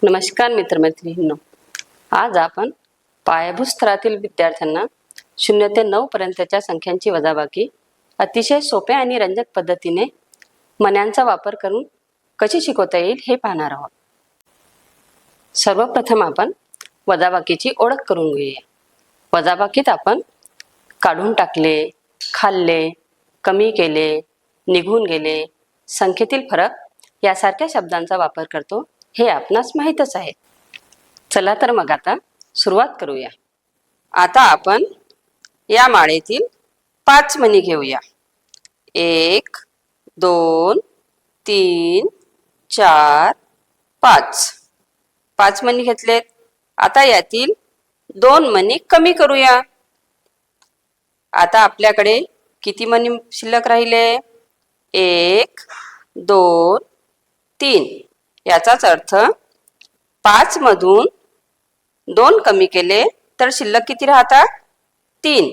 नमस्कार मित्रमैत्रिणींनो, आज आपण पायाभूत स्तरातील विद्यार्थ्यांना 0 ते 9 पर्यंतच्या संख्यांची वजाबाकी अतिशय सोप्या आणि रंजक पद्धतीने मण्यांचा वापर करून कशी शिकवता येईल हे पाहणार आहोत. सर्वप्रथम आपण वजाबाकीची ओळख करून घेऊया. वजाबाकीत आपण काढून टाकले, खाल्ले, कमी केले, निघून गेले, संख्येतील फरक यासारख्या शब्दांचा वापर करतो हे आपणास माहीतच आहे. चला तर मग आता सुरुवात करूया. आता आपण या माळेतील 5 मणी घेऊया. 1 2 3 4 5 मणी घेतलेत. आता यातील 2 मणी कमी करूया. आता आपल्याकडे किती मणी शिल्लक राहिले? 1 2 3. याचाच अर्थ 5 मधून 2 कमी केले तर शिल्लक किती राहतात? 3.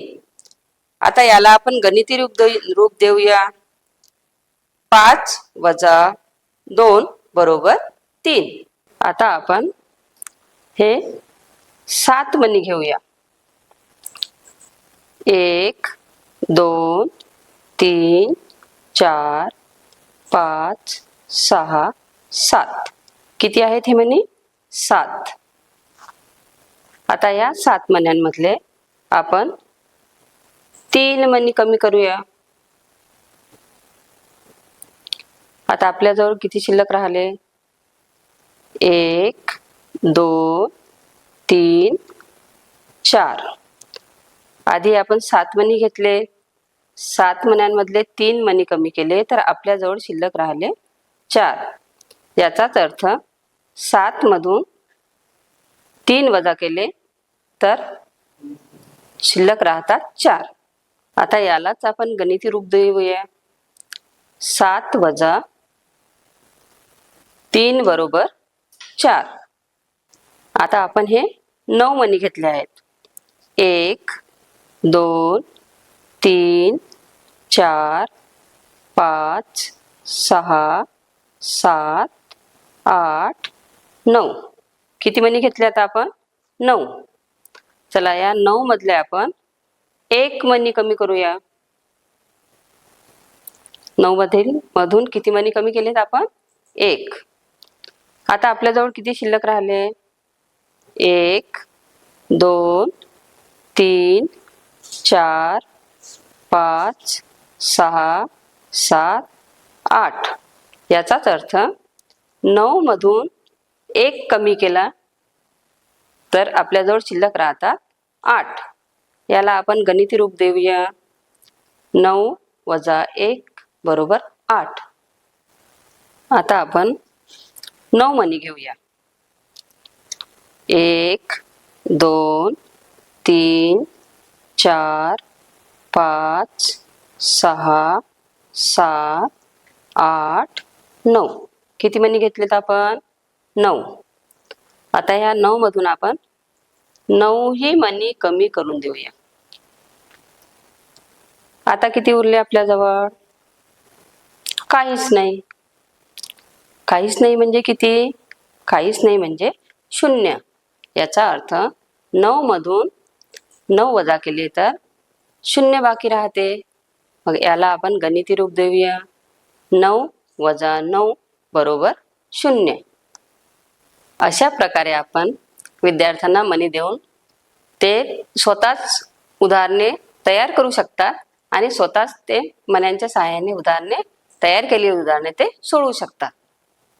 आता याला आपण गणिती रूप देऊया. 5 वजा 2 बरोबर 3. आता आपण हे 7 मणी घेऊया. 1 2 3 4 5 6 7. किती आहेत हे मणी? 7. आता या 7 मण्यांमधले आपण 3 मणी कमी करूया. आता आपल्याजवळ किती शिल्लक राहिले? 1 2 3 4. आधी आपण 7 मणी घेतले. 7 मण्यांमधले 3 मणी कमी केले तर आपल्याजवळ शिल्लक राहिले 4. याचाच अर्थ 7 मधून 3 वजा केले तर शिल्लक राहतात 4. आता यालाच आपण गणिती रूप देऊया. 7 वजा 3 बरोबर 4. आता आपण हे 9 मणी घेतले आहेत. 1 2 3 4 5 6 7 8 9. किती मणी घेतले आता आपण? 9. चला या 9 मधले आपण 1 मणी कमी करूया. 9 मधून किती मणी कमी केलेत आपण? 1. आता आपल्याजवळ किती शिल्लक राहिले? 1 2 3 4 5 6 7 8. याचाच अर्थ 9 मधून 1 कमी केला तर आपल्याजवळ शिल्लक राहतात 8. याला आपण गणिती रूप देऊया. 9 वजा 1 बरोबर 8. आता आपण 9 मणी घेऊया. 1 2 3 4 5 6 7 8 9. किती मणी घेतलेत आपण? 9. आता ह्या 9 मधून आपण 9 ही मणी कमी करून देऊया. आता किती उरले आपल्याजवळ? काहीच नाही. काहीच नाही म्हणजे किती? काहीच नाही म्हणजे 0. याचा अर्थ 9 मधून 9 वजा केले तर 0 बाकी राहते. मग याला आपण गणिती रूप देऊया. 9 वजा 9 बरोबर 0. अशा प्रकारे आपण विद्यार्थ्यांना मणी देऊन ते स्वतःच उदाहरणे तयार करू शकतात आणि स्वतःच ते मण्यांच्या सहाय्याने तयार केलेली उदाहरणे ते सोडवू शकतात.